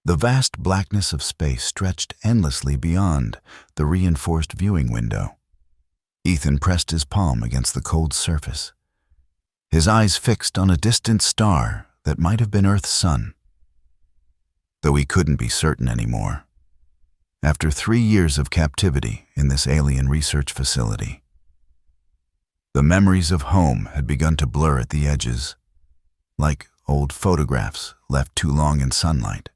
The vast blackness of space stretched endlessly beyond the reinforced viewing window. Ethan pressed his palm against the cold surface, his eyes fixed on a distant star that might have been Earth's sun. Though he couldn't be certain anymore. After 3 years of captivity in this alien research facility, the memories of home had begun to blur at the edges, like old photographs left too long in sunlight.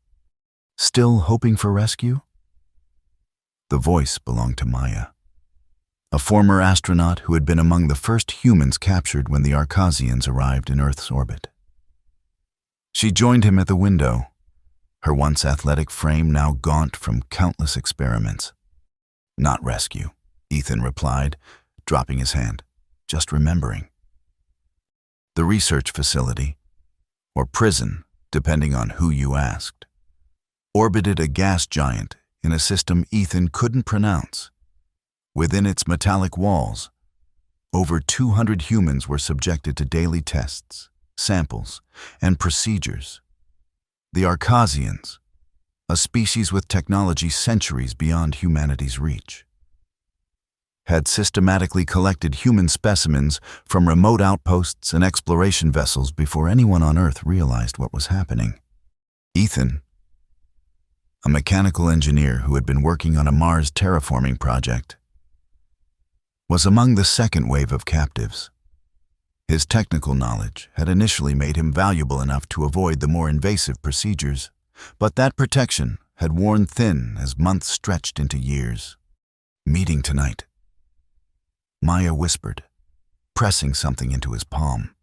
Still hoping for rescue? The voice belonged to Maya, a former astronaut who had been among the first humans captured when the Arcasians arrived in Earth's orbit. She joined him at the window, her once athletic frame now gaunt from countless experiments. "Not rescue," Ethan replied, dropping his hand, "just remembering." The research facility, or prison, depending on who you asked, orbited a gas giant in a system Ethan couldn't pronounce. Within its metallic walls, over 200 humans were subjected to daily tests, samples, and procedures. The Arcasians, a species with technology centuries beyond humanity's reach, had systematically collected human specimens from remote outposts and exploration vessels before anyone on Earth realized what was happening. Ethan, a mechanical engineer who had been working on a Mars terraforming project, was among the second wave of captives. His technical knowledge had initially made him valuable enough to avoid the more invasive procedures, but that protection had worn thin as months stretched into years. "Meeting tonight," Maya whispered, pressing something into his palm.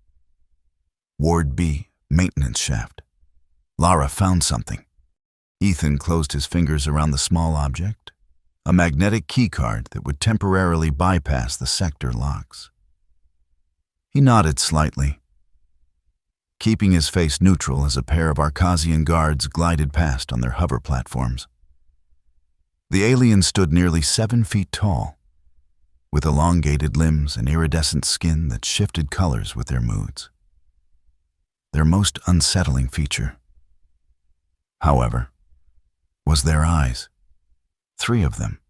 "Ward B, maintenance shaft. Lara found something." Ethan closed his fingers around the small object, a magnetic keycard that would temporarily bypass the sector locks. He nodded slightly, keeping his face neutral as a pair of Arcasian guards glided past on their hover platforms. The alien stood nearly 7 feet tall, with elongated limbs and iridescent skin that shifted colors with their moods. Their most unsettling feature, however, was their eyes. 3 of them,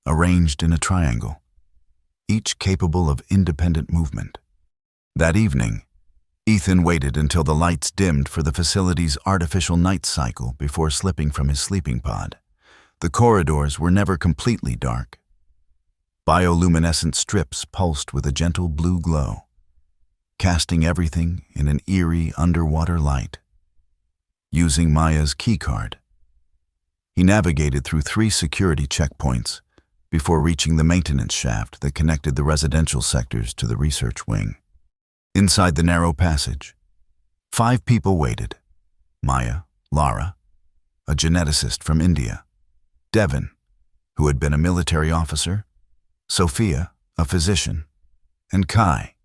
arranged in a triangle, each capable of independent movement. That evening, Ethan waited until the lights dimmed for the facility's artificial night cycle before slipping from his sleeping pod. The corridors were never completely dark. Bioluminescent strips pulsed with a gentle blue glow, casting everything in an eerie underwater light. Using Maya's keycard, he navigated through 3 security checkpoints before reaching the maintenance shaft that connected the residential sectors to the research wing. Inside the narrow passage, 5 people waited: Maya, Lara, a geneticist from India, Devon, who had been a military officer, Sophia, a physician, and Kai,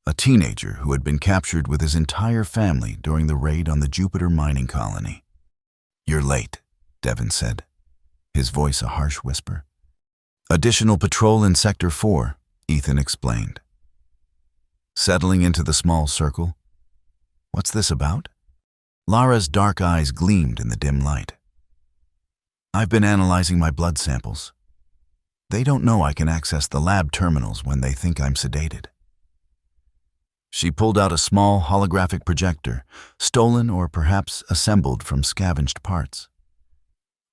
a teenager who had been captured with his entire family during the raid on the Jupiter mining colony. "You're late," Devon said, his voice a harsh whisper. "Additional patrol in Sector 4, Ethan explained. Settling into the small circle, "What's this about?" Lara's dark eyes gleamed in the dim light. "I've been analyzing my blood samples. They don't know I can access the lab terminals when they think I'm sedated." She pulled out a small holographic projector, stolen or perhaps assembled from scavenged parts.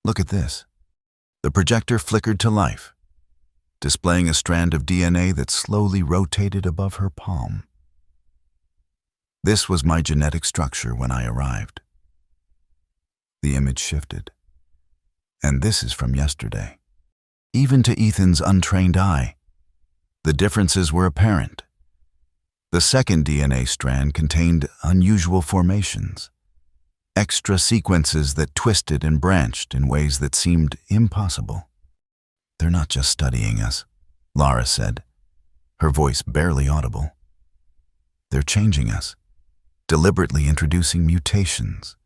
"Look at this." The projector flickered to life, displaying a strand of DNA that slowly rotated above her palm. "This was my genetic structure when I arrived." The image shifted. "And this is from yesterday." Even to Ethan's untrained eye, the differences were apparent. The second DNA strand contained unusual formations, extra sequences that twisted and branched in ways that seemed impossible. "They're not just studying us," Lara said, her voice barely audible. "They're changing us, deliberately introducing mutations."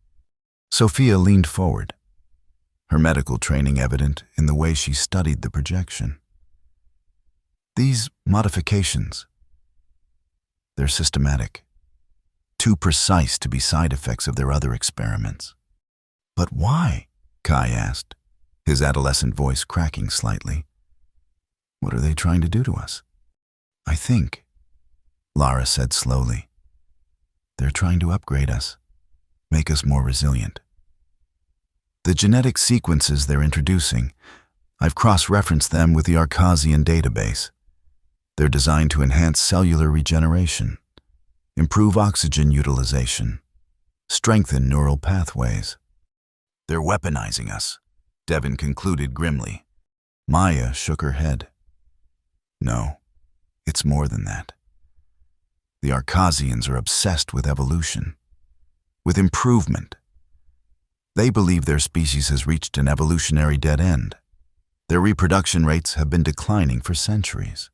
Sophia leaned forward, her medical training evident in the way she studied the projection. "These modifications, they're systematic, too precise to be side effects of their other experiments." But why? Kai asked, his adolescent voice cracking slightly. What are they trying to do to us? I think, Lara said slowly, they're trying to upgrade us, make us more resilient. The genetic sequences they're introducing, I've cross-referenced them with the Arcasian database. They're designed to enhance cellular regeneration, improve oxygen utilization, strengthen neural pathways. They're weaponizing us, Devin concluded grimly. Maya shook her head. No, it's more than that. The Arcasians are obsessed with evolution, with improvement. They believe their species has reached an evolutionary dead end. Their reproduction rates have been declining for centuries.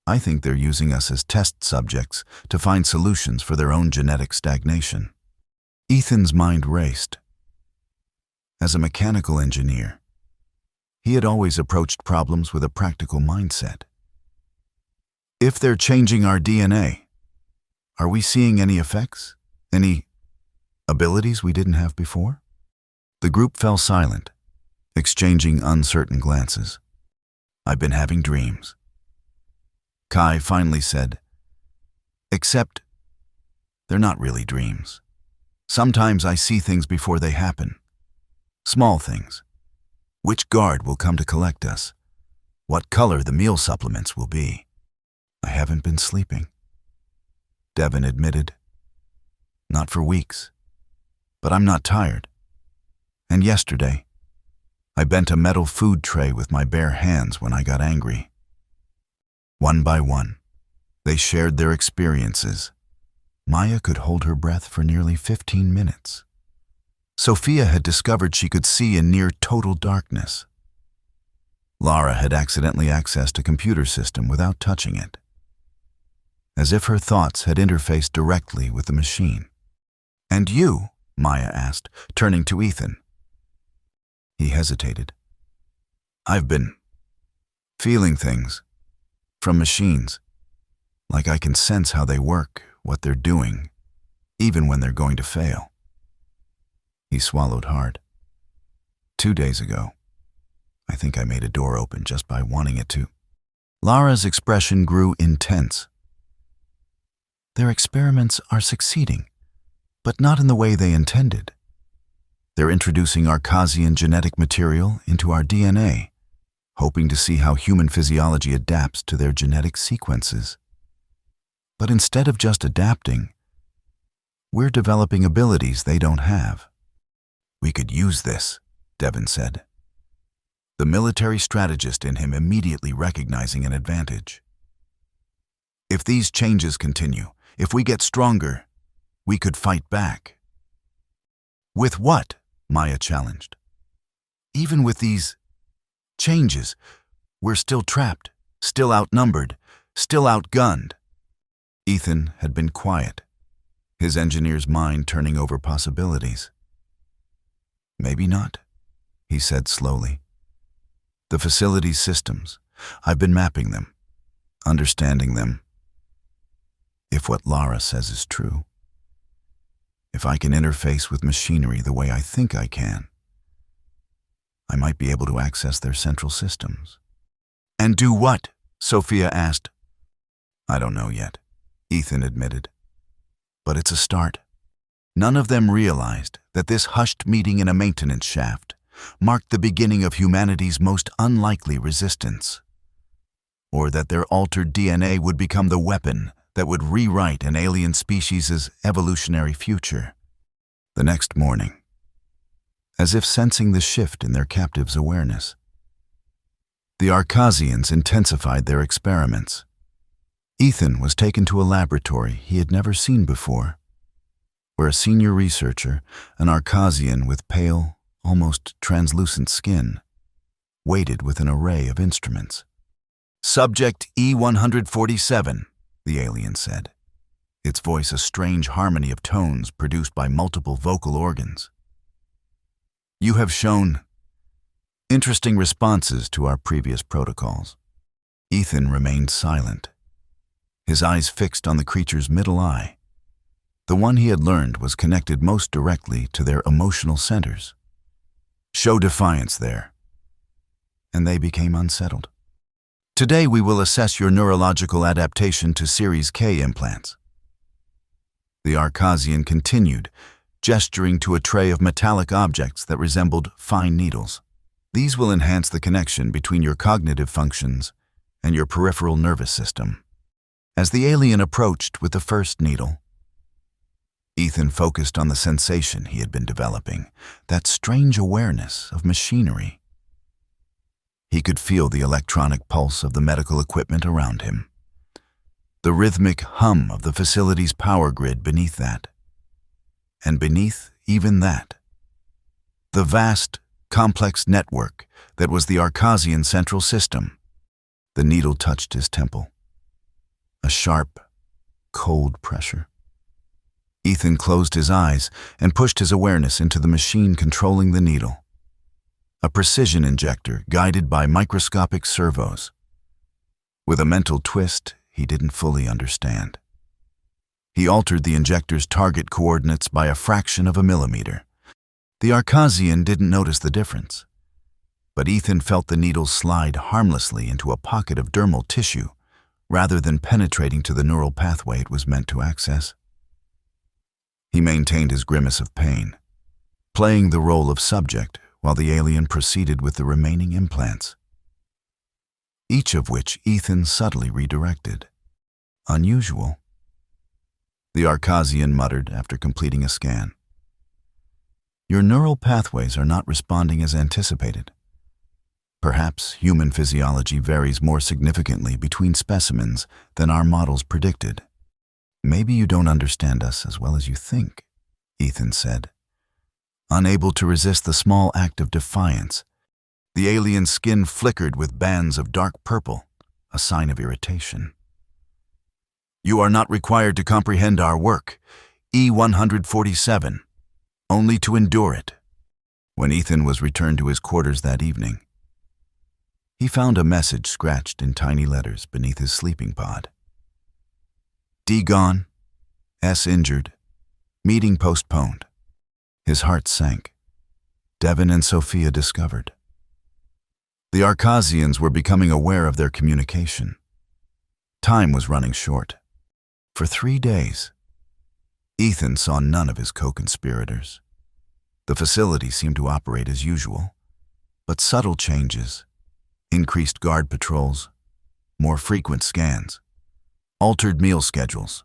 I think they're using us as test subjects to find solutions for their own genetic stagnation. Ethan's mind raced. As a mechanical engineer, he had always approached problems with a practical mindset. If they're changing our DNA, are we seeing any effects? Any abilities we didn't have before? The group fell silent, exchanging uncertain glances. I've been having dreams. Kai finally said, except they're not really dreams. Sometimes I see things before they happen. Small things. Which guard will come to collect us? What color the meal supplements will be? I haven't been sleeping, Devin admitted. Not for weeks. But I'm not tired. And yesterday, I bent a metal food tray with my bare hands when I got angry. One by one, they shared their experiences. Maya could hold her breath for nearly 15 minutes. Sophia had discovered she could see in near total darkness. Lara had accidentally accessed a computer system without touching it, as if her thoughts had interfaced directly with the machine. And you? Maya asked, turning to Ethan. He hesitated. I've been feeling things from machines, like I can sense how they work, what they're doing, even when they're going to fail. He swallowed hard. 2 days ago, I think I made a door open just by wanting it to. Lara's expression grew intense. Their experiments are succeeding, but not in the way they intended. They're introducing Arcasian genetic material into our DNA, hoping to see how human physiology adapts to their genetic sequences. But instead of just adapting, we're developing abilities they don't have. We could use this, Devin said, the military strategist in him immediately recognizing an advantage. If these changes continue, if we get stronger, we could fight back. With what? Maya challenged. Even with these changes, we're still trapped, still outnumbered, still outgunned. Ethan had been quiet, his engineer's mind turning over possibilities. Maybe not, he said slowly. The facility's systems, I've been mapping them, understanding them. If what Lara says is true, if I can interface with machinery the way I think I can, I might be able to access their central systems. And do what? Sophia asked. I don't know yet, Ethan admitted. But it's a start. None of them realized that this hushed meeting in a maintenance shaft marked the beginning of humanity's most unlikely resistance, or that their altered DNA would become the weapon that would rewrite an alien species' evolutionary future. The next morning, as if sensing the shift in their captive's awareness, the Arcasians intensified their experiments. Ethan was taken to a laboratory he had never seen before, where a senior researcher, an Arcasian with pale, almost translucent skin, waited with an array of instruments. Subject E-147, the alien said, its voice a strange harmony of tones produced by multiple vocal organs. You have shown interesting responses to our previous protocols. Ethan remained silent, his eyes fixed on the creature's middle eye. The one he had learned was connected most directly to their emotional centers. Show defiance there, and they became unsettled. Today we will assess your neurological adaptation to Series K implants. The Arcasian continued, gesturing to a tray of metallic objects that resembled fine needles. These will enhance the connection between your cognitive functions and your peripheral nervous system. As the alien approached with the first needle, Ethan focused on the sensation he had been developing, that strange awareness of machinery. He could feel the electronic pulse of the medical equipment around him, the rhythmic hum of the facility's power grid beneath that. And beneath even that, the vast, complex network that was the Arcasian central system. The needle touched his temple. A sharp, cold pressure. Ethan closed his eyes and pushed his awareness into the machine controlling the needle. A precision injector guided by microscopic servos. With a mental twist he didn't fully understand. He altered the injector's target coordinates by a fraction of a millimeter. The Arcasian didn't notice the difference, but Ethan felt the needle slide harmlessly into a pocket of dermal tissue rather than penetrating to the neural pathway it was meant to access. He maintained his grimace of pain, playing the role of subject while the alien proceeded with the remaining implants, each of which Ethan subtly redirected. Unusual. The Arcasian muttered after completing a scan. Your neural pathways are not responding as anticipated. Perhaps human physiology varies more significantly between specimens than our models predicted. Maybe you don't understand us as well as you think, Ethan said. Unable to resist the small act of defiance, the alien's skin flickered with bands of dark purple, a sign of irritation. You are not required to comprehend our work, E-147, only to endure it. When Ethan was returned to his quarters that evening, he found a message scratched in tiny letters beneath his sleeping pod. D gone, S injured, meeting postponed. His heart sank. Devin and Sophia discovered. The Arcasians were becoming aware of their communication. Time was running short. For 3 days, Ethan saw none of his co-conspirators. The facility seemed to operate as usual, but subtle changes, increased guard patrols, more frequent scans, altered meal schedules,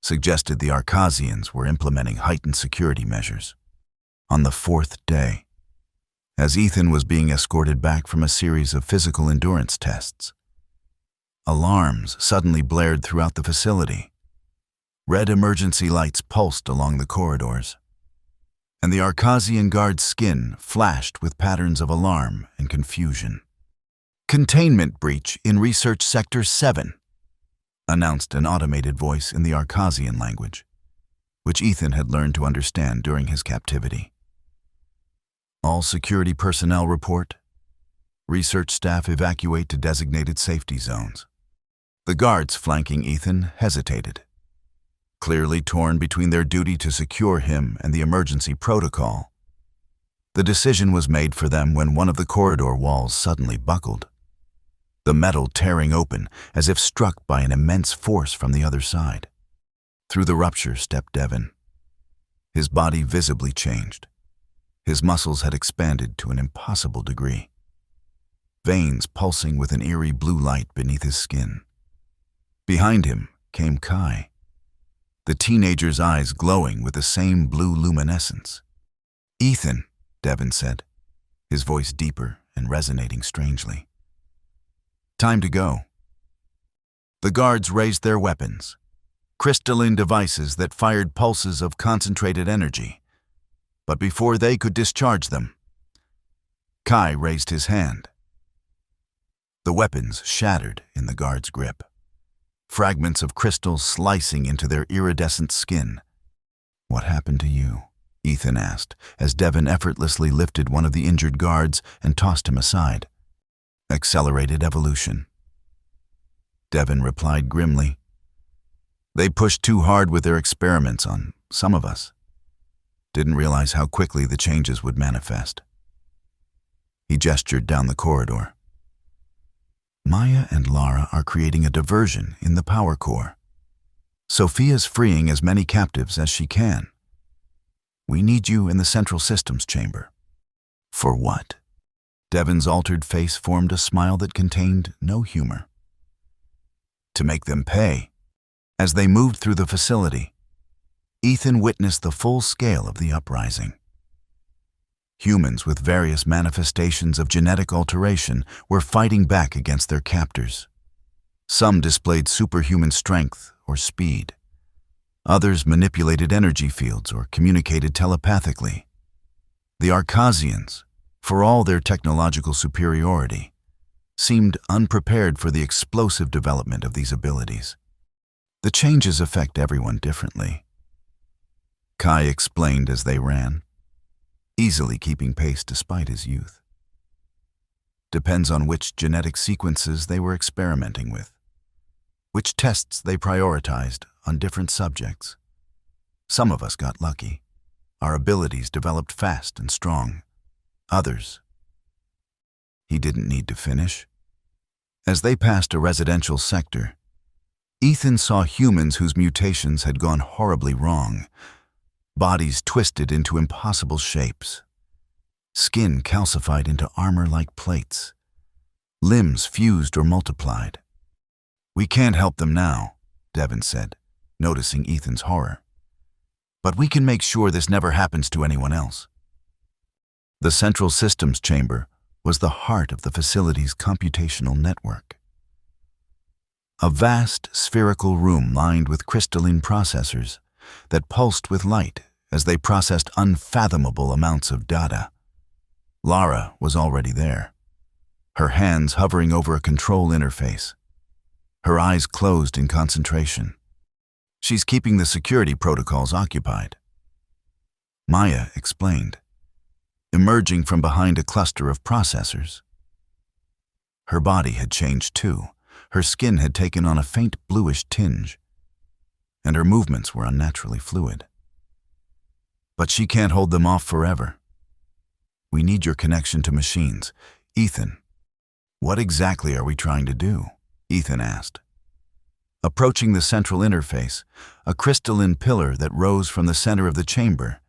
suggested the Arcasians were implementing heightened security measures. On the 4th day, as Ethan was being escorted back from a series of physical endurance tests, alarms suddenly blared throughout the facility. Red emergency lights pulsed along the corridors, and the Arcasian guard's skin flashed with patterns of alarm and confusion. Containment breach in Research Sector 7, announced an automated voice in the Arcasian language, which Ethan had learned to understand during his captivity. All security personnel report. Research staff evacuate to designated safety zones. The guards flanking Ethan hesitated, clearly torn between their duty to secure him and the emergency protocol. The decision was made for them when one of the corridor walls suddenly buckled, the metal tearing open as if struck by an immense force from the other side. Through the rupture stepped Devin. His body visibly changed. His muscles had expanded to an impossible degree, veins pulsing with an eerie blue light beneath his skin. Behind him came Kai, the teenager's eyes glowing with the same blue luminescence. "Ethan," Devin said, his voice deeper and resonating strangely. "Time to go." The guards raised their weapons, crystalline devices that fired pulses of concentrated energy. But before they could discharge them, Kai raised his hand. The weapons shattered in the guard's grip, fragments of crystal slicing into their iridescent skin. "What happened to you?" Ethan asked, as Devin effortlessly lifted one of the injured guards and tossed him aside. "Accelerated evolution," Devin replied grimly. "They pushed too hard with their experiments on some of us, didn't realize how quickly the changes would manifest. He gestured down the corridor. Maya and Lara are creating a diversion in the power core. Sophia's freeing as many captives as she can. We need you in the central systems chamber. For what? Devon's altered face formed a smile that contained no humor. To make them pay. As they moved through the facility, Ethan witnessed the full scale of the uprising. Humans with various manifestations of genetic alteration were fighting back against their captors. Some displayed superhuman strength or speed. Others manipulated energy fields or communicated telepathically. The Arcasians, for all their technological superiority, seemed unprepared for the explosive development of these abilities. The changes affect everyone differently. Kai explained as they ran, easily keeping pace despite his youth. Depends on which genetic sequences they were experimenting with, which tests they prioritized on different subjects. Some of us got lucky. Our abilities developed fast and strong. Others. He didn't need to finish. As they passed a residential sector, Ethan saw humans whose mutations had gone horribly wrong, bodies twisted into impossible shapes, skin calcified into armor-like plates, limbs fused or multiplied. We can't help them now, Devon said, noticing Ethan's horror. But we can make sure this never happens to anyone else. The central systems chamber was the heart of the facility's computational network. A vast spherical room lined with crystalline processors that pulsed with light as they processed unfathomable amounts of data. Lara was already there, her hands hovering over a control interface, her eyes closed in concentration. She's keeping the security protocols occupied. Maya explained, emerging from behind a cluster of processors. Her body had changed too. Her skin had taken on a faint bluish tinge, and her movements were unnaturally fluid. But she can't hold them off forever. We need your connection to machines. Ethan, what exactly are we trying to do? Ethan asked. Approaching the central interface, a crystalline pillar that rose from the center of the chamber.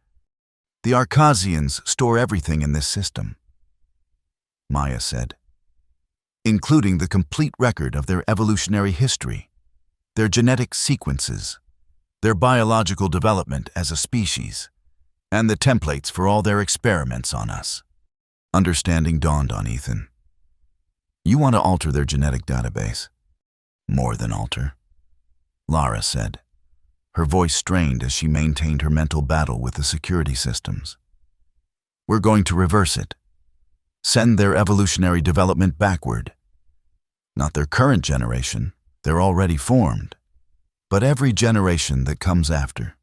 The Arcasians store everything in this system, Maya said, including the complete record of their evolutionary history, their genetic sequences, their biological development as a species, and the templates for all their experiments on us. Understanding dawned on Ethan. You want to alter their genetic database? More than alter, Lara said, her voice strained as she maintained her mental battle with the security systems. We're going to reverse it. Send their evolutionary development backward. Not their current generation, they're already formed, but every generation that comes after.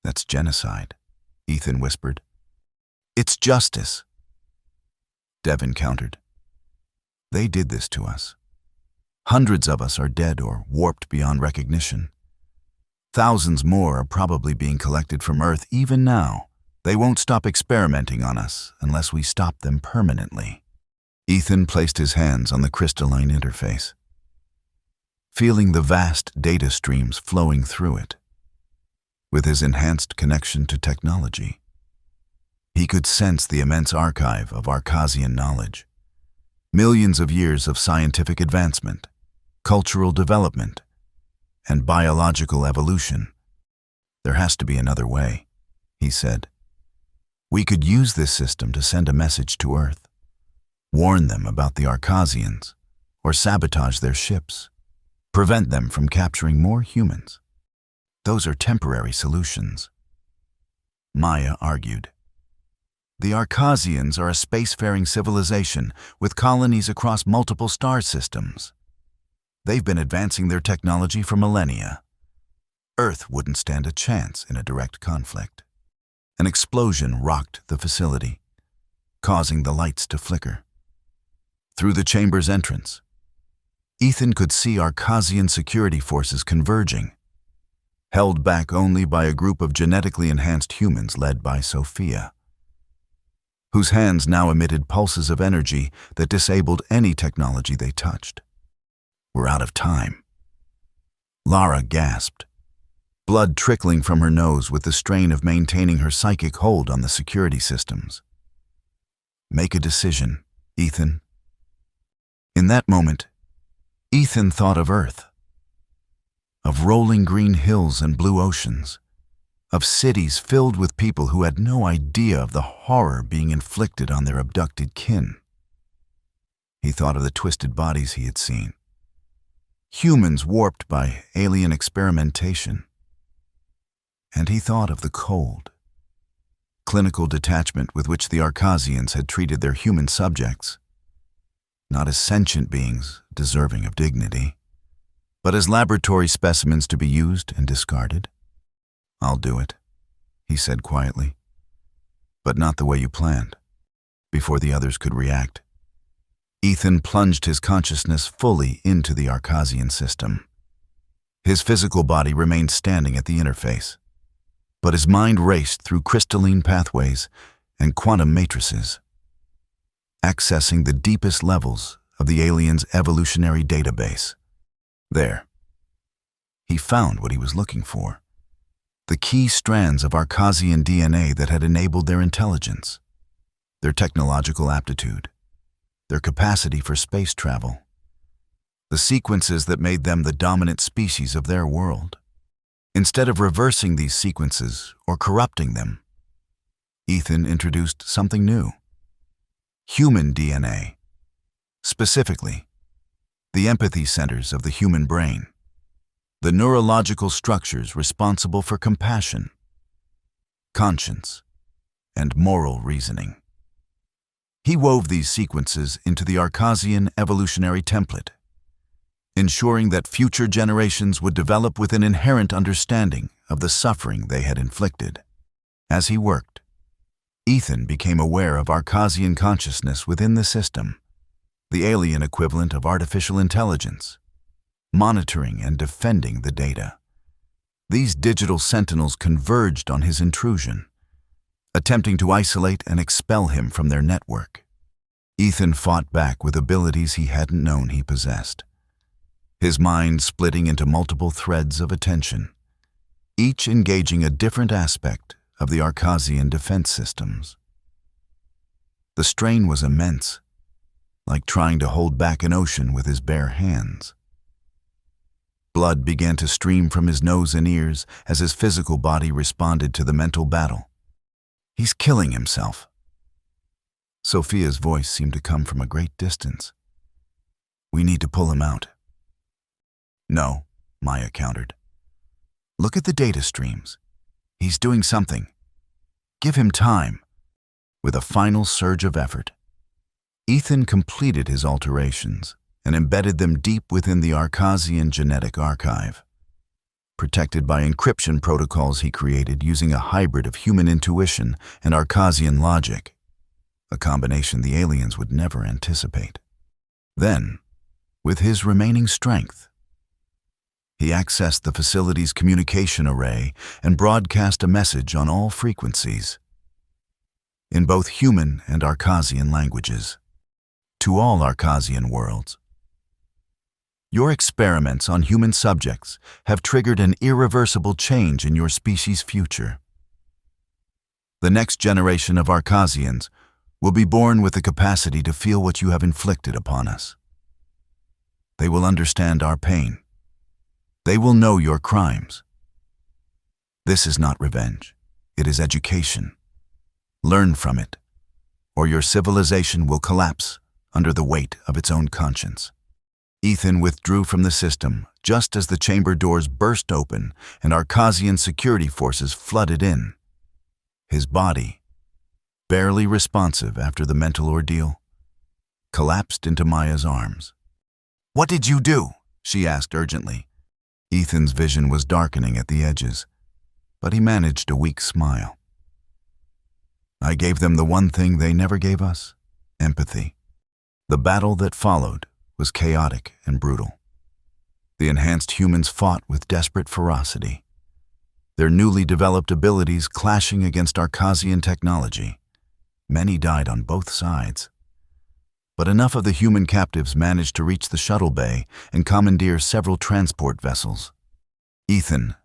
That's genocide, Ethan whispered. It's justice, Devon countered. They did this to us. Hundreds of us are dead or warped beyond recognition. Thousands more are probably being collected from Earth even now. They won't stop experimenting on us unless we stop them permanently. Ethan placed his hands on the crystalline interface, feeling the vast data streams flowing through it. With his enhanced connection to technology, he could sense the immense archive of Arcasian knowledge. Millions of years of scientific advancement, cultural development, and biological evolution. There has to be another way, he said. We could use this system to send a message to Earth, warn them about the Arcasians, or sabotage their ships, prevent them from capturing more humans. Those are temporary solutions, Maya argued. The Arcasians are a spacefaring civilization with colonies across multiple star systems. They've been advancing their technology for millennia. Earth wouldn't stand a chance in a direct conflict. An explosion rocked the facility, causing the lights to flicker. Through the chamber's entrance, Ethan could see Arcasian security forces converging. held back only by a group of genetically enhanced humans led by Sophia, whose hands now emitted pulses of energy that disabled any technology they touched. "We're out of time." Lara gasped, blood trickling from her nose with the strain of maintaining her psychic hold on the security systems. "Make a decision, Ethan." In that moment, Ethan thought of Earth, of rolling green hills and blue oceans, of cities filled with people who had no idea of the horror being inflicted on their abducted kin. He thought of the twisted bodies he had seen, humans warped by alien experimentation. And he thought of the cold, clinical detachment with which the Arcasians had treated their human subjects, not as sentient beings deserving of dignity, but as laboratory specimens to be used and discarded. "I'll do it," he said quietly, "but not the way you planned." Before the others could react, Ethan plunged his consciousness fully into the Arcasian system. His physical body remained standing at the interface, but his mind raced through crystalline pathways and quantum matrices, accessing the deepest levels of the aliens' evolutionary database. There, he found what he was looking for: the key strands of Arcasian DNA that had enabled their intelligence, their technological aptitude, their capacity for space travel, the sequences that made them the dominant species of their world. Instead of reversing these sequences or corrupting them, Ethan introduced something new: human DNA, specifically the empathy centers of the human brain, the neurological structures responsible for compassion, conscience, and moral reasoning. He wove these sequences into the Arcasian evolutionary template, ensuring that future generations would develop with an inherent understanding of the suffering they had inflicted. As he worked, Ethan became aware of Arcasian consciousness within the system, the alien equivalent of artificial intelligence, monitoring and defending the data. These digital sentinels converged on his intrusion, attempting to isolate and expel him from their network. Ethan fought back with abilities he hadn't known he possessed, his mind splitting into multiple threads of attention, each engaging a different aspect of the Arcasian defense systems. The strain was immense, like trying to hold back an ocean with his bare hands. Blood began to stream from his nose and ears as his physical body responded to the mental battle. "He's killing himself." Sophia's voice seemed to come from a great distance. "We need to pull him out." "No," Maya countered. "Look at the data streams. He's doing something. Give him time." With a final surge of effort, Ethan completed his alterations and embedded them deep within the Arcasian genetic archive, protected by encryption protocols he created using a hybrid of human intuition and Arcasian logic, a combination the aliens would never anticipate. Then, with his remaining strength, he accessed the facility's communication array and broadcast a message on all frequencies, in both human and Arcasian languages, to all Arcasian worlds. "Your experiments on human subjects have triggered an irreversible change in your species' future. The next generation of Arcasians will be born with the capacity to feel what you have inflicted upon us. They will understand our pain. They will know your crimes. This is not revenge. It is education. Learn from it, or your civilization will collapse under the weight of its own conscience." Ethan withdrew from the system just as the chamber doors burst open and Arcasian security forces flooded in. His body, barely responsive after the mental ordeal, collapsed into Maya's arms. "What did you do?" she asked urgently. Ethan's vision was darkening at the edges, but he managed a weak smile. "I gave them the one thing they never gave us: empathy." The battle that followed was chaotic and brutal. The enhanced humans fought with desperate ferocity, their newly developed abilities clashing against Arcasian technology. Many died on both sides. But enough of the human captives managed to reach the shuttle bay and commandeer several transport vessels. Ethan,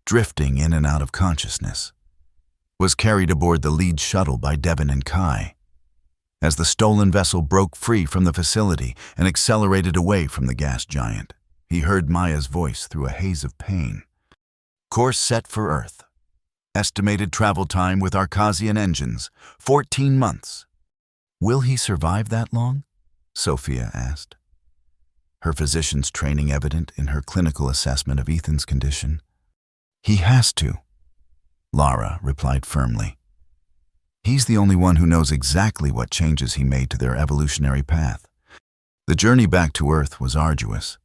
drifting in and out of consciousness, was carried aboard the lead shuttle by Devon and Kai. As the stolen vessel broke free from the facility and accelerated away from the gas giant, he heard Maya's voice through a haze of pain. Course set for Earth. Estimated travel time with Arcasian engines, 14 months. Will he survive that long? Sophia asked, her physician's training evident in her clinical assessment of Ethan's condition. He has to, Lara replied firmly. He's the only one who knows exactly what changes he made to their evolutionary path. The journey back to Earth was arduous.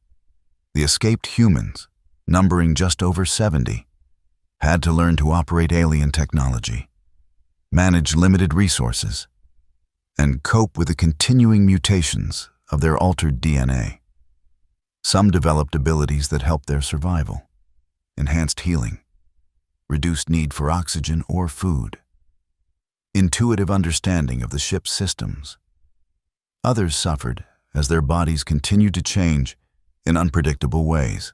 The escaped humans, numbering just over 70, had to learn to operate alien technology, manage limited resources, and cope with the continuing mutations of their altered DNA. Some developed abilities that helped their survival, enhanced healing, reduced need for oxygen or food, intuitive understanding of the ship's systems. Others suffered as their bodies continued to change in unpredictable ways,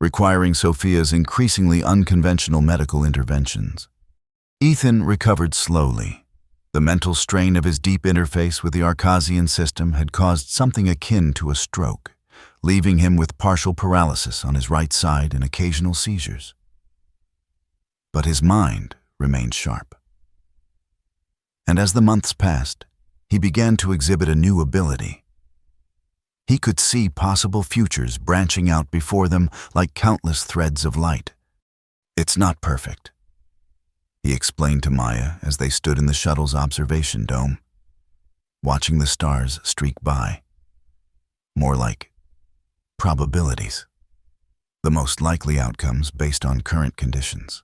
requiring Sophia's increasingly unconventional medical interventions. Ethan recovered slowly. The mental strain of his deep interface with the Arcasian system had caused something akin to a stroke, leaving him with partial paralysis on his right side and occasional seizures. But his mind remained sharp. And as the months passed, he began to exhibit a new ability. He could see possible futures branching out before them like countless threads of light. It's not perfect, he explained to Maya as they stood in the shuttle's observation dome, watching the stars streak by. More like probabilities, the most likely outcomes based on current conditions.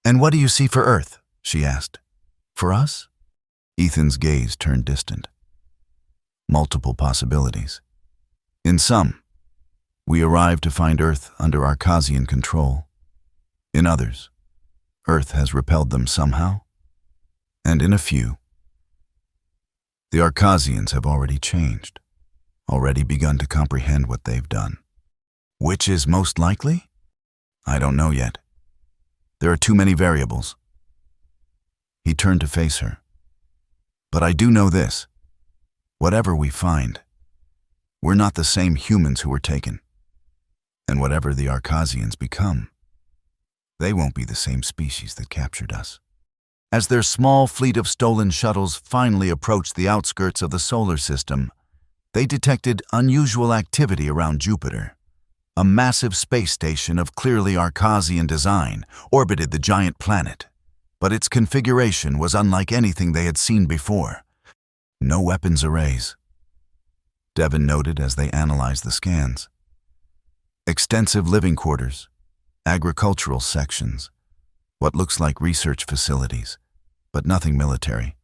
And what do you see for Earth? She asked. For us? Ethan's gaze turned distant. Multiple possibilities. In some, we arrived to find Earth under Arcasian control. In others, Earth has repelled them somehow. And in a few, the Arcasians have already changed, already begun to comprehend what they've done. Which is most likely? I don't know yet. There are too many variables. He turned to face her. But I do know this. Whatever we find, we're not the same humans who were taken. And whatever the Arcasians become, they won't be the same species that captured us. As their small fleet of stolen shuttles finally approached the outskirts of the solar system, they detected unusual activity around Jupiter. A massive space station of clearly Arcasian design orbited the giant planet, but its configuration was unlike anything they had seen before. No weapons arrays, Devon noted as they analyzed the scans. Extensive living quarters, agricultural sections, what looks like research facilities, but nothing military.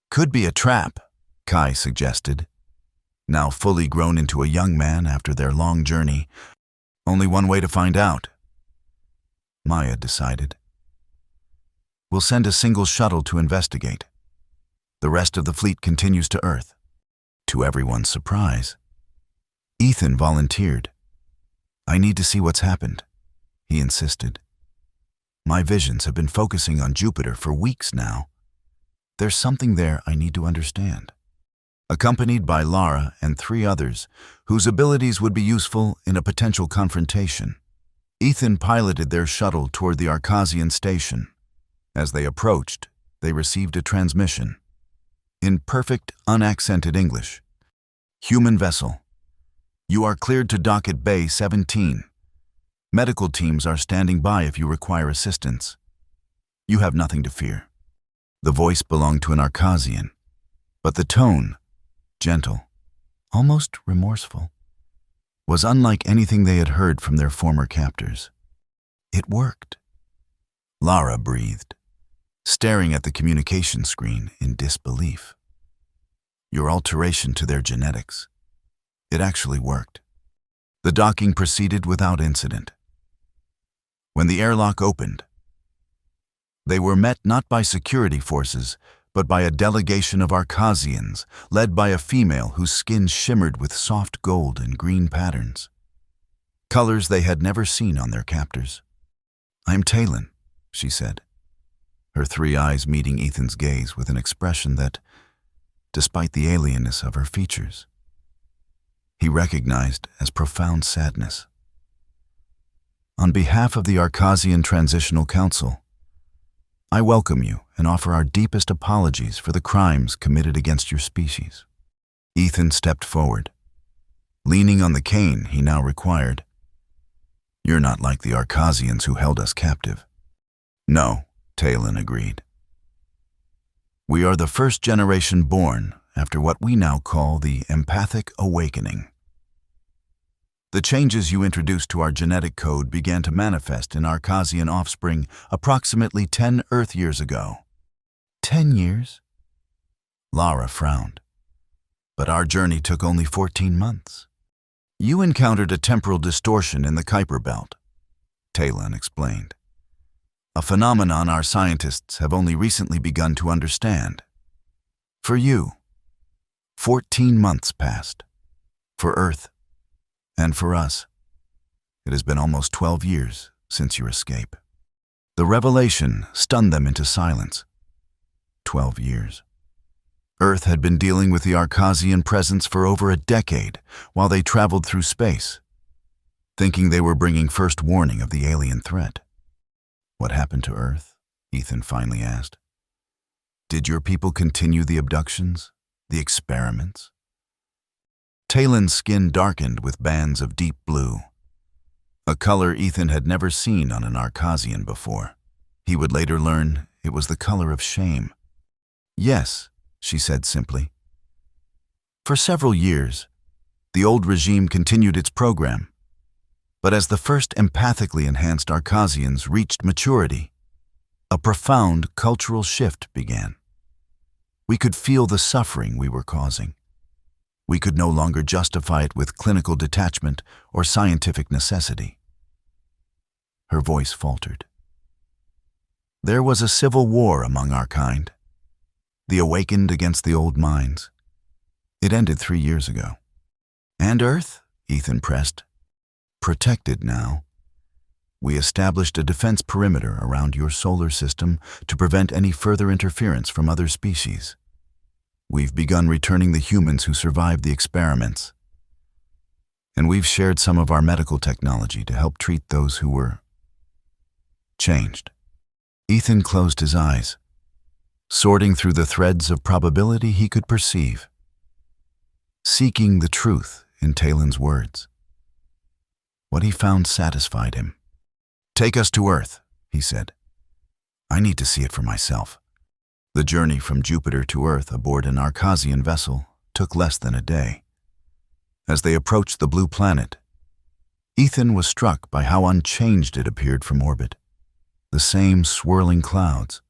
Could be a trap, Kai suggested. Now fully grown into a young man after their long journey, only one way to find out. Maya decided. We'll send a single shuttle to investigate. The rest of the fleet continues to Earth. To everyone's surprise, Ethan volunteered. I need to see what's happened, he insisted. My visions have been focusing on Jupiter for weeks now. There's something there I need to understand. Accompanied by Lara and 3 others, whose abilities would be useful in a potential confrontation, Ethan piloted their shuttle toward the Arcasian station. As they approached, they received a transmission. In perfect, unaccented English. Human vessel. You are cleared to dock at Bay 17. Medical teams are standing by if you require assistance. You have nothing to fear. The voice belonged to an Arcasian, but the tone, gentle, almost remorseful, was unlike anything they had heard from their former captors. It worked. Lara breathed, staring at the communication screen in disbelief. Your alteration to their genetics. It actually worked. The docking proceeded without incident. When the airlock opened, they were met not by security forces, but by a delegation of Arcasians, led by a female whose skin shimmered with soft gold and green patterns, colors they had never seen on their captors. "I'm Talon," she said, her three eyes meeting Ethan's gaze with an expression that, despite the alienness of her features, he recognized as profound sadness. "On behalf of the Arcasian Transitional Council, I welcome you and offer our deepest apologies for the crimes committed against your species." Ethan stepped forward, leaning on the cane he now required. "You're not like the Arcasians who held us captive." "No," Talon agreed. "We are the first generation born after what we now call the empathic awakening. The changes you introduced to our genetic code began to manifest in Arcasian offspring approximately 10 Earth years ago." 10 years? Lara frowned. "But our journey took only 14 months. You encountered a temporal distortion in the Kuiper belt," Talon explained. "A phenomenon our scientists have only recently begun to understand. For you, 14 months passed. For Earth, and for us, it has been almost 12 years since your escape." The revelation stunned them into silence. 12 years. Earth had been dealing with the Arcasian presence for over a decade while they traveled through space, thinking they were bringing first warning of the alien threat. "What happened to Earth?" Ethan finally asked. "Did your people continue the abductions, the experiments?" Talon's skin darkened with bands of deep blue, a color Ethan had never seen on an Arcasian before. He would later learn it was the color of shame. "Yes," she said simply. "For several years, the old regime continued its program, but as the first empathically enhanced Arcasians reached maturity, a profound cultural shift began. We could feel the suffering we were causing. We could no longer justify it with clinical detachment or scientific necessity." Her voice faltered. "There was a civil war among our kind, the awakened against the old minds. It ended 3 years ago." "And Earth?" Ethan pressed. "Protected now. We established a defense perimeter around your solar system to prevent any further interference from other species. We've begun returning the humans who survived the experiments. And we've shared some of our medical technology to help treat those who were changed." Ethan closed his eyes, sorting through the threads of probability he could perceive, seeking the truth in Talon's words. What he found satisfied him. "Take us to Earth," he said. "I need to see it for myself." The journey from Jupiter to Earth aboard an Arcasian vessel took less than a day. As they approached the blue planet, Ethan was struck by how unchanged it appeared from orbit. The same swirling clouds,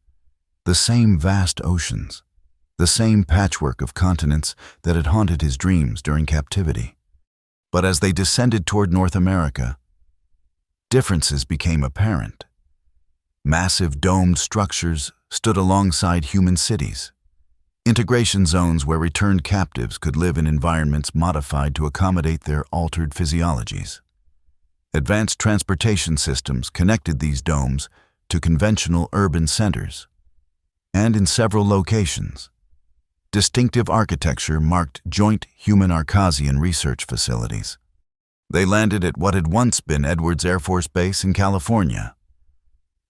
the same vast oceans, the same patchwork of continents that had haunted his dreams during captivity. But as they descended toward North America, differences became apparent. Massive domed structures stood alongside human cities, integration zones where returned captives could live in environments modified to accommodate their altered physiologies. Advanced transportation systems connected these domes to conventional urban centers, and in several locations, distinctive architecture marked joint human-Arcasian research facilities. They landed at what had once been Edwards Air Force Base in California,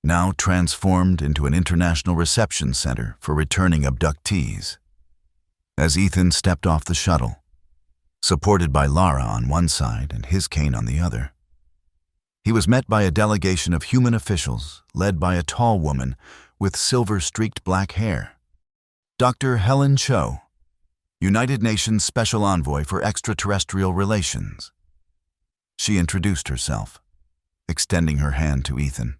now transformed into an international reception center for returning abductees. As Ethan stepped off the shuttle, supported by Lara on one side and his cane on the other, he was met by a delegation of human officials led by a tall woman with silver-streaked black hair. Dr. Helen Cho, United Nations Special Envoy for Extraterrestrial Relations. She introduced herself, extending her hand to Ethan.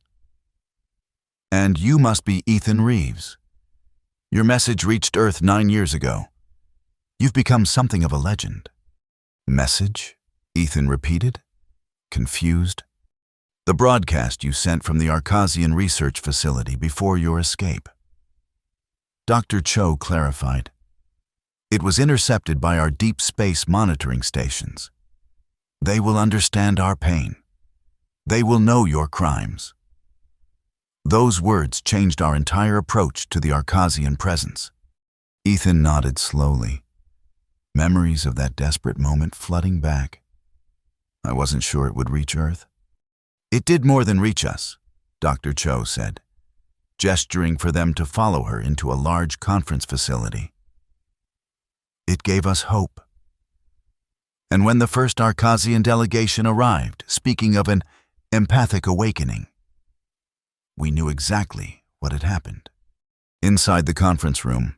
"And you must be Ethan Reeves. Your message reached Earth 9 years ago. You've become something of a legend." "Message?" Ethan repeated, confused. The broadcast you sent from the Arcasian research facility before your escape. Dr. Cho clarified. It was intercepted by our deep space monitoring stations. They will understand our pain. They will know your crimes. Those words changed our entire approach to the Arcasian presence. Ethan nodded slowly, memories of that desperate moment flooding back. I wasn't sure it would reach Earth. It did more than reach us, Dr. Cho said, gesturing for them to follow her into a large conference facility. It gave us hope. And when the first Arcasian delegation arrived, speaking of an empathic awakening, we knew exactly what had happened. Inside the conference room,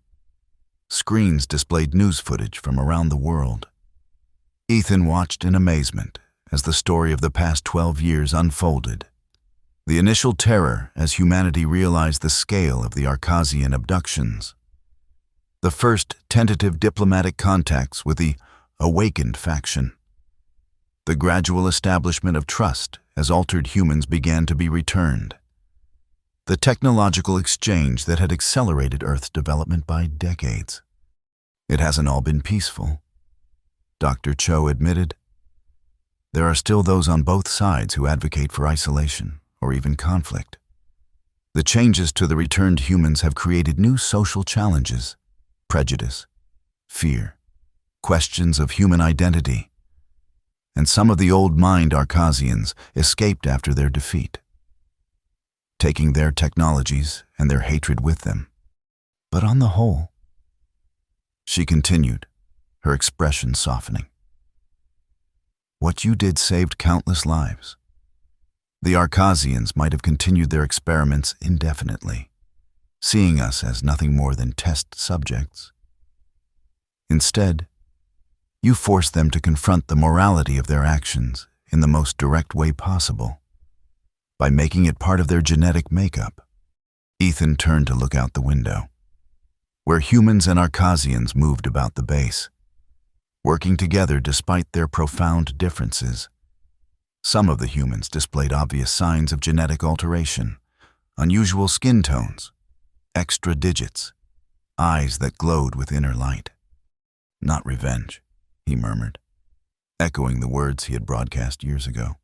screens displayed news footage from around the world. Ethan watched in amazement as the story of the past 12 years unfolded. The initial terror as humanity realized the scale of the Arcasian abductions. The first tentative diplomatic contacts with the awakened faction. The gradual establishment of trust as altered humans began to be returned. The technological exchange that had accelerated Earth's development by decades. It hasn't all been peaceful, Dr. Cho admitted. There are still those on both sides who advocate for isolation or even conflict. The changes to the returned humans have created new social challenges, prejudice, fear, questions of human identity, and some of the old-mind Arcasians escaped after their defeat, taking their technologies and their hatred with them. But on the whole, she continued, her expression softening, what you did saved countless lives. The Arcasians might have continued their experiments indefinitely, seeing us as nothing more than test subjects. Instead, you forced them to confront the morality of their actions in the most direct way possible, by making it part of their genetic makeup. Ethan turned to look out the window, where humans and Arcasians moved about the base, working together despite their profound differences. Some of the humans displayed obvious signs of genetic alteration, unusual skin tones, extra digits, eyes that glowed with inner light. Not revenge, he murmured, echoing the words he had broadcast years ago.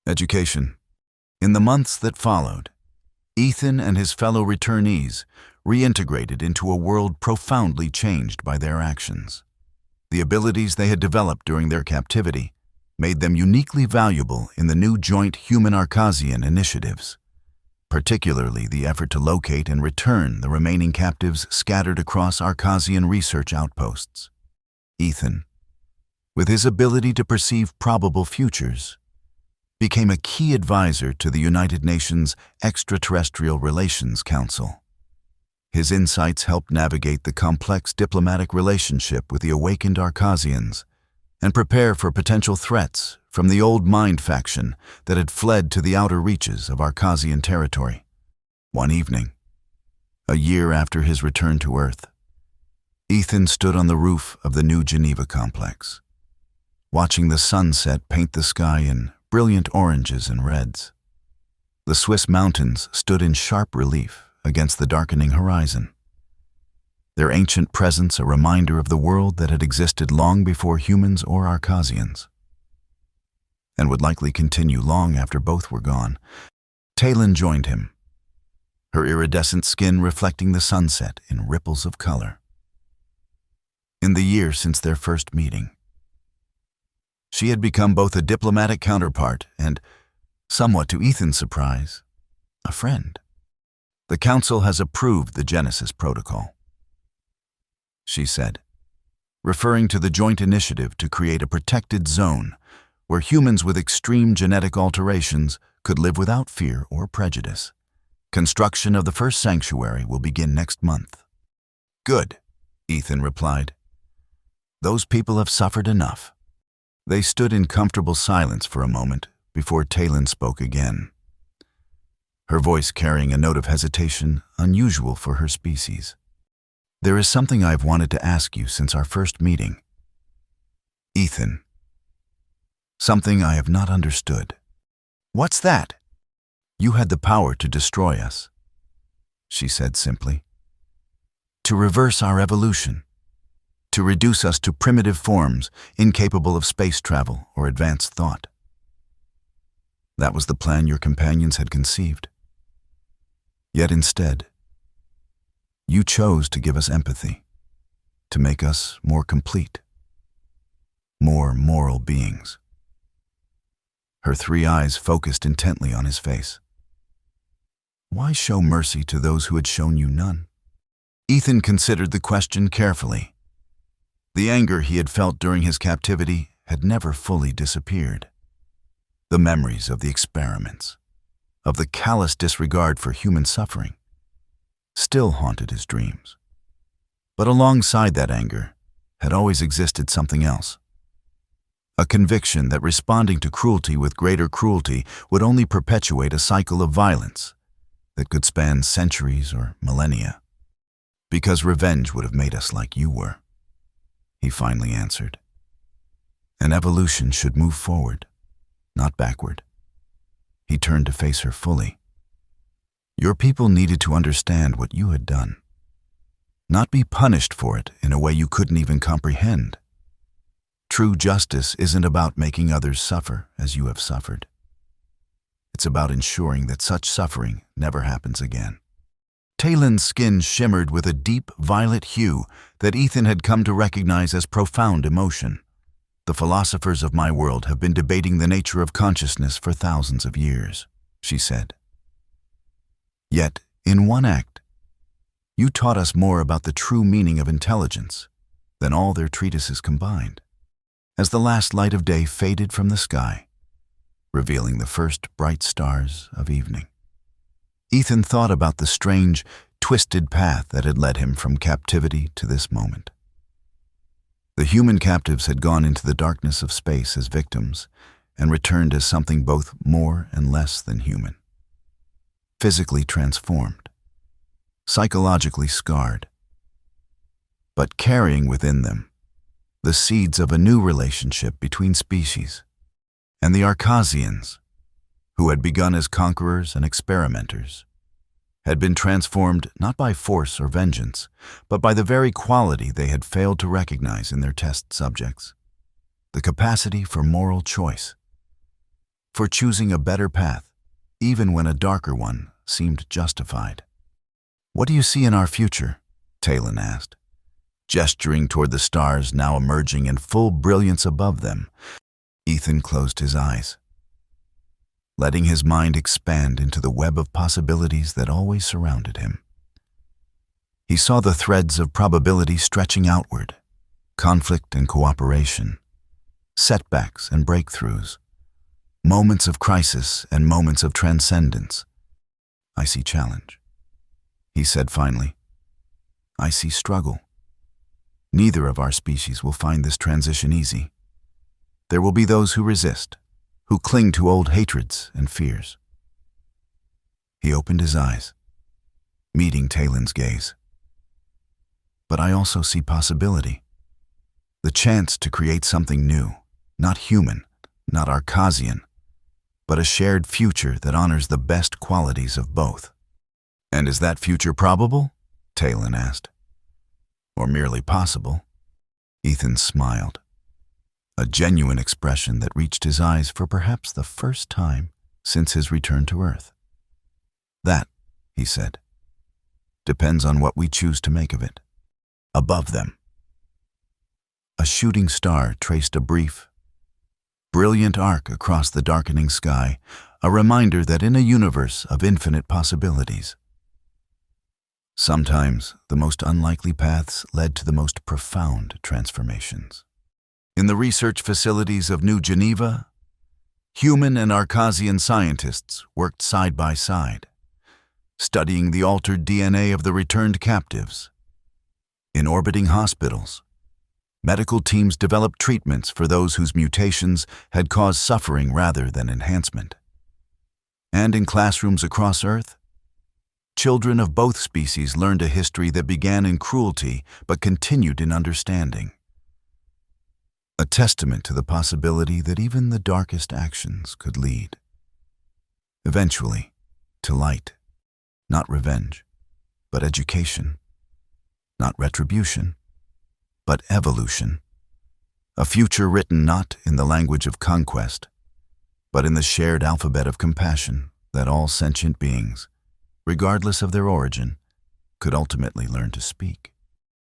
Education. In the months that followed, Ethan and his fellow returnees reintegrated into a world profoundly changed by their actions. The abilities they had developed during their captivity made them uniquely valuable in the new joint human-Arcasian initiatives, particularly the effort to locate and return the remaining captives scattered across Arcasian research outposts. Ethan, with his ability to perceive probable futures, became a key advisor to the United Nations Extraterrestrial Relations Council. His insights helped navigate the complex diplomatic relationship with the awakened Arcasians and prepare for potential threats from the old mind faction that had fled to the outer reaches of Arcasian territory. One evening, a year after his return to Earth, Ethan stood on the roof of the New Geneva complex, watching the sunset paint the sky in brilliant oranges and reds. The Swiss mountains stood in sharp relief against the darkening horizon, their ancient presence a reminder of the world that had existed long before humans or Arcasians, and would likely continue long after both were gone. Talon joined him, her iridescent skin reflecting the sunset in ripples of color. In the year since their first meeting, she had become both a diplomatic counterpart and, somewhat to Ethan's surprise, a friend. The Council has approved the Genesis Protocol, she said, referring to the joint initiative to create a protected zone where humans with extreme genetic alterations could live without fear or prejudice. Construction of the first sanctuary will begin next month. Good, Ethan replied. Those people have suffered enough. They stood in comfortable silence for a moment before Talon spoke again, her voice carrying a note of hesitation unusual for her species. There is something I've wanted to ask you since our first meeting, Ethan. Something I have not understood. What's that? You had the power to destroy us, she said simply. To reverse our evolution. To reduce us to primitive forms, incapable of space travel or advanced thought. That was the plan your companions had conceived. Yet instead, you chose to give us empathy, to make us more complete, more moral beings. Her 3 eyes focused intently on his face. Why show mercy to those who had shown you none? Ethan considered the question carefully. The anger he had felt during his captivity had never fully disappeared. The memories of the experiments, of the callous disregard for human suffering, still haunted his dreams. But alongside that anger had always existed something else. A conviction that responding to cruelty with greater cruelty would only perpetuate a cycle of violence that could span centuries or millennia. Because revenge would have made us like you were, he finally answered. An evolution should move forward, not backward. He turned to face her fully. Your people needed to understand what you had done, not be punished for it in a way you couldn't even comprehend. True justice isn't about making others suffer as you have suffered. It's about ensuring that such suffering never happens again. Talon's skin shimmered with a deep violet hue that Ethan had come to recognize as profound emotion. The philosophers of my world have been debating the nature of consciousness for thousands of years, she said. Yet, in one act, you taught us more about the true meaning of intelligence than all their treatises combined. As the last light of day faded from the sky, revealing the first bright stars of evening, Ethan thought about the strange, twisted path that had led him from captivity to this moment. The human captives had gone into the darkness of space as victims and returned as something both more and less than human. Physically transformed, psychologically scarred, but carrying within them the seeds of a new relationship between species. And the Arcasians, who had begun as conquerors and experimenters, had been transformed not by force or vengeance, but by the very quality they had failed to recognize in their test subjects: the capacity for moral choice, for choosing a better path, even when a darker one seemed justified. What do you see in our future? Talon asked, gesturing toward the stars now emerging in full brilliance above them. Ethan closed his eyes, letting his mind expand into the web of possibilities that always surrounded him. He saw the threads of probability stretching outward, conflict and cooperation, setbacks and breakthroughs, moments of crisis and moments of transcendence. I see challenge, he said finally. I see struggle. Neither of our species will find this transition easy. There will be those who resist, who cling to old hatreds and fears. He opened his eyes, meeting Talon's gaze. But I also see possibility, the chance to create something new, not human, not Arcasian, but a shared future that honors the best qualities of both. And is that future probable? Talon asked. Or merely possible? Ethan smiled, a genuine expression that reached his eyes for perhaps the first time since his return to Earth. That, he said, depends on what we choose to make of it. Above them, a shooting star traced a brief, brilliant arc across the darkening sky, a reminder that in a universe of infinite possibilities, sometimes the most unlikely paths led to the most profound transformations. In the research facilities of New Geneva, human and Arcasian scientists worked side by side, studying the altered DNA of the returned captives. In orbiting hospitals, medical teams developed treatments for those whose mutations had caused suffering rather than enhancement. And in classrooms across Earth, children of both species learned a history that began in cruelty but continued in understanding. A testament to the possibility that even the darkest actions could lead Eventually, to light, not revenge, but education, not retribution, but evolution. A future written not in the language of conquest, but in the shared alphabet of compassion that all sentient beings, regardless of their origin, could ultimately learn to speak.